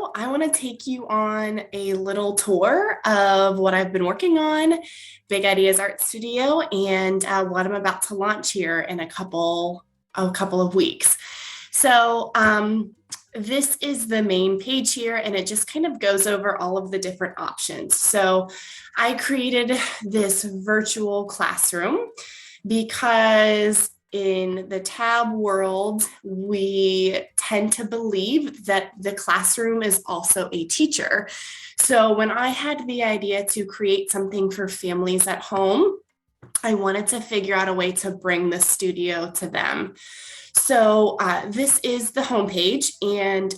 video, I want to take you on a little tour of what I've been working on, Big Ideas Art Studio, and what I'm about to launch here in a couple of weeks. So this is the main page here, and it just kind of goes over all of the different options. So I created this virtual classroom because in the tab world, we tend to believe that the classroom is also a teacher. So when I had the idea to create something for families at home, I wanted to figure out a way to bring the studio to them. So this is the homepage, and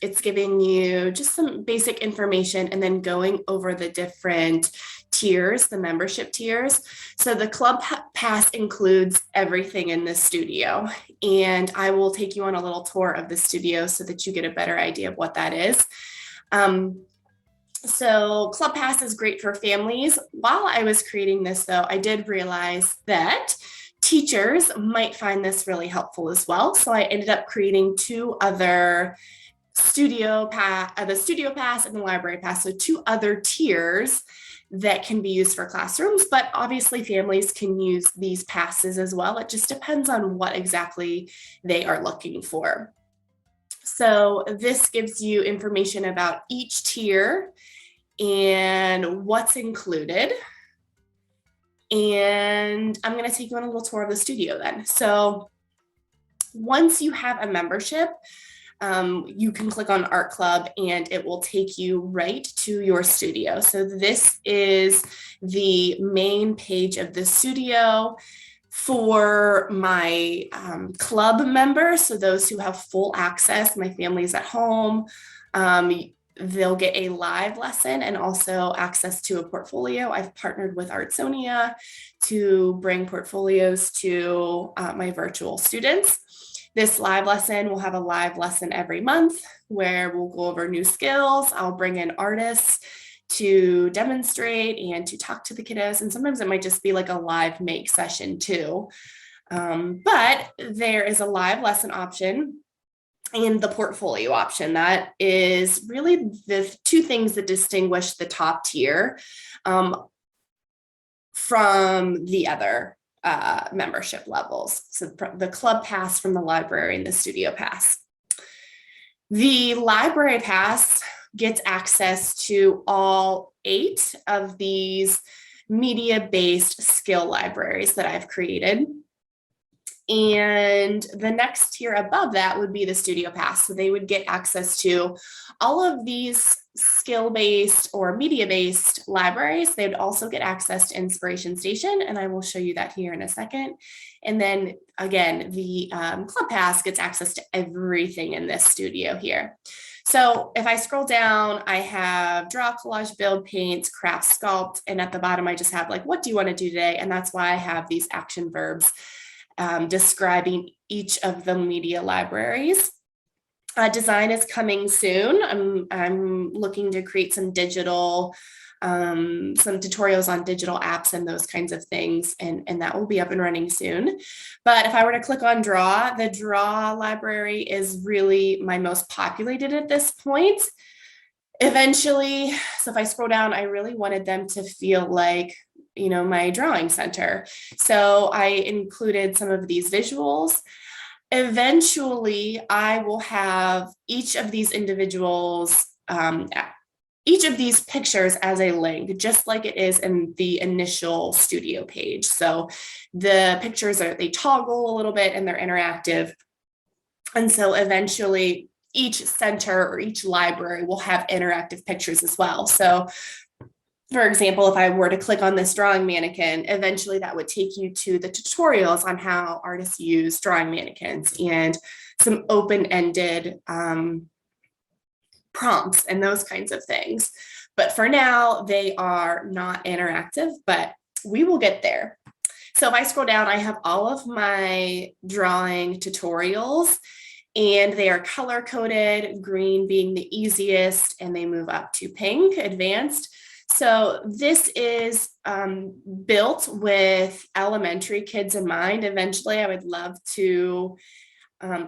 it's giving you just some basic information and then going over the different tiers, the membership tiers. So the Club Pass includes everything in the studio, and I will take you on a little tour of the studio so that you get a better idea of what that is. So Club Pass is great for families. While I was creating this, though, I did realize that teachers might find this really helpful as well. So I ended up creating two other the Studio Pass and the Library Pass. So two other tiers that can be used for classrooms, but obviously families can use these passes as well. It just depends on what exactly they are looking for. So this gives you information about each tier and what's included. And I'm going to take you on a little tour of the studio then. So once you have a membership, you can click on Art Club and it will take you right to your studio. So this is the main page of the studio for my club members. So those who have full access, my family's at home, they'll get a live lesson and also access to a portfolio. I've partnered with Artsonia to bring portfolios to my virtual students. This live lesson will have a live lesson every month where we'll go over new skills. I'll bring in artists to demonstrate and to talk to the kiddos. And sometimes it might just be like a live make session too. But there is a live lesson option and the portfolio option. That is really the two things that distinguish the top tier from the other membership levels. So the Club Pass from the library and the Studio Pass. The Library Pass gets access to all 8 of these media-based skill libraries that I've created. And the next tier above that would be the Studio Pass. So they would get access to all of these skill-based or media-based libraries. They'd also get access to Inspiration Station, and I will show you that here in a second. And then again, the Club Pass gets access to everything in this studio here. So if I scroll down, I have draw, collage, build, paint, craft, sculpt, and at the bottom, I just have like, what do you want to do today? And that's why I have these action verbs describing each of the media libraries. Design is coming soon. I'm looking to create some digital, some tutorials on digital apps and those kinds of things, and that will be up and running soon. But if I were to click on draw, the draw library is really my most populated at this point. Eventually, so if I scroll down, I really wanted them to feel like, you know, my drawing center. So I included some of these visuals. Eventually, I will have each of these individuals, each of these pictures as a link, just like it is in the initial studio page. So the pictures they toggle a little bit and they're interactive. And so eventually each center or each library will have interactive pictures as well. So for example, if I were to click on this drawing mannequin, eventually that would take you to the tutorials on how artists use drawing mannequins and some open-ended prompts and those kinds of things. But for now, they are not interactive, but we will get there. So if I scroll down, I have all of my drawing tutorials, and they are color-coded, green being the easiest, and they move up to pink, advanced. So this is built with elementary kids in mind. Eventually, I would love to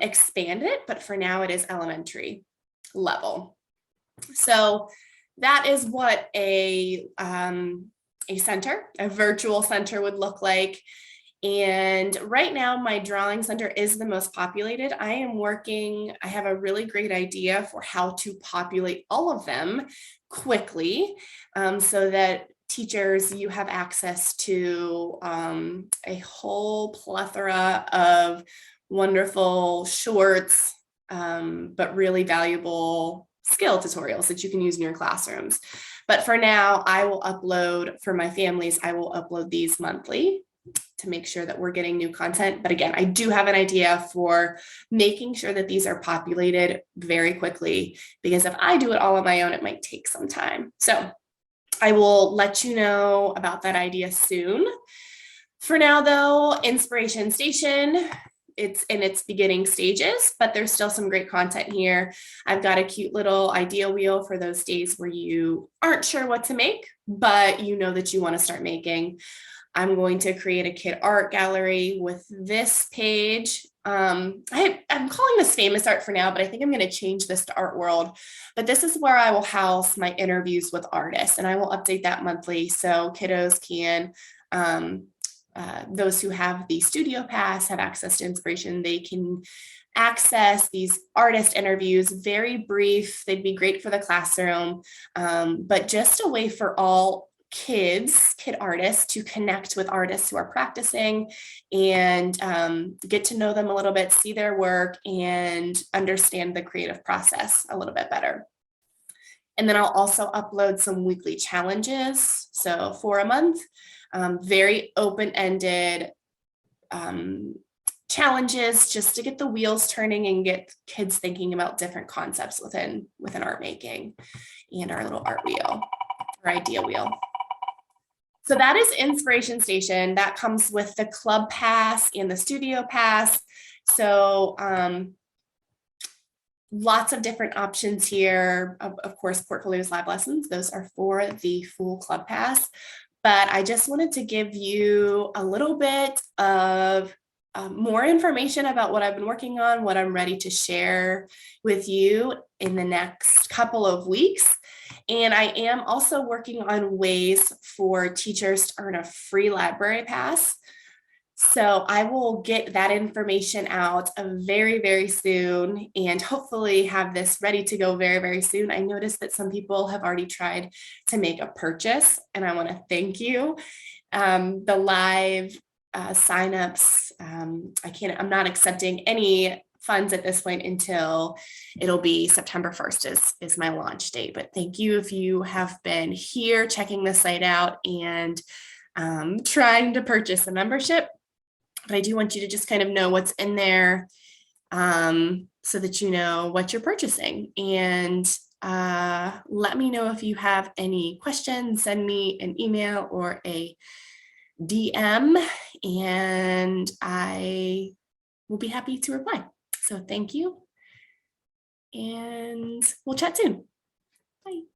expand it, but for now it is elementary level. So that is what a virtual center would look like. And right now, my drawing center is the most populated. I have a really great idea for how to populate all of them quickly, so that teachers, you have access to a whole plethora of wonderful shorts, but really valuable skill tutorials that you can use in your classrooms. But for now, for my families, I will upload these monthly to make sure that we're getting new content. But again, I do have an idea for making sure that these are populated very quickly, because if I do it all on my own, it might take some time. So I will let you know about that idea soon. For now, though, Inspiration Station, it's in its beginning stages, but there's still some great content here. I've got a cute little idea wheel for those days where you aren't sure what to make, but you know that you want to start making. I'm going to create a kid art gallery with this page. I'm calling this famous art for now, but I think I'm going to change this to Art World. But this is where I will house my interviews with artists, and I will update that monthly so kiddos can, those who have the studio pass have access to Inspiration. They can access these artist interviews, very brief. They'd be great for the classroom, but just a way for all kid artists to connect with artists who are practicing and get to know them a little bit, see their work, and understand the creative process a little bit better. And then I'll also upload some weekly challenges. So for a month, very open-ended challenges just to get the wheels turning and get kids thinking about different concepts within art making, and our little art wheel or idea wheel. So that is Inspiration Station. That comes with the club pass and the studio pass. So lots of different options here. Of course, portfolios, lab lessons, those are for the full club pass. But I just wanted to give you a little bit of more information about what I've been working on, what I'm ready to share with you in the next couple of weeks. And I am also working on ways for teachers to earn a free library pass. So I will get that information out very, very soon, and hopefully have this ready to go very, very soon. I noticed that some people have already tried to make a purchase, and I want to thank you. The live signups, I'm not accepting any funds at this point until it'll be September 1st is my launch date. But thank you if you have been here checking the site out and trying to purchase a membership. But I do want you to just kind of know what's in there, so that you know what you're purchasing. And let me know if you have any questions. Send me an email or a DM, and I will be happy to reply. So thank you, and we'll chat soon. Bye.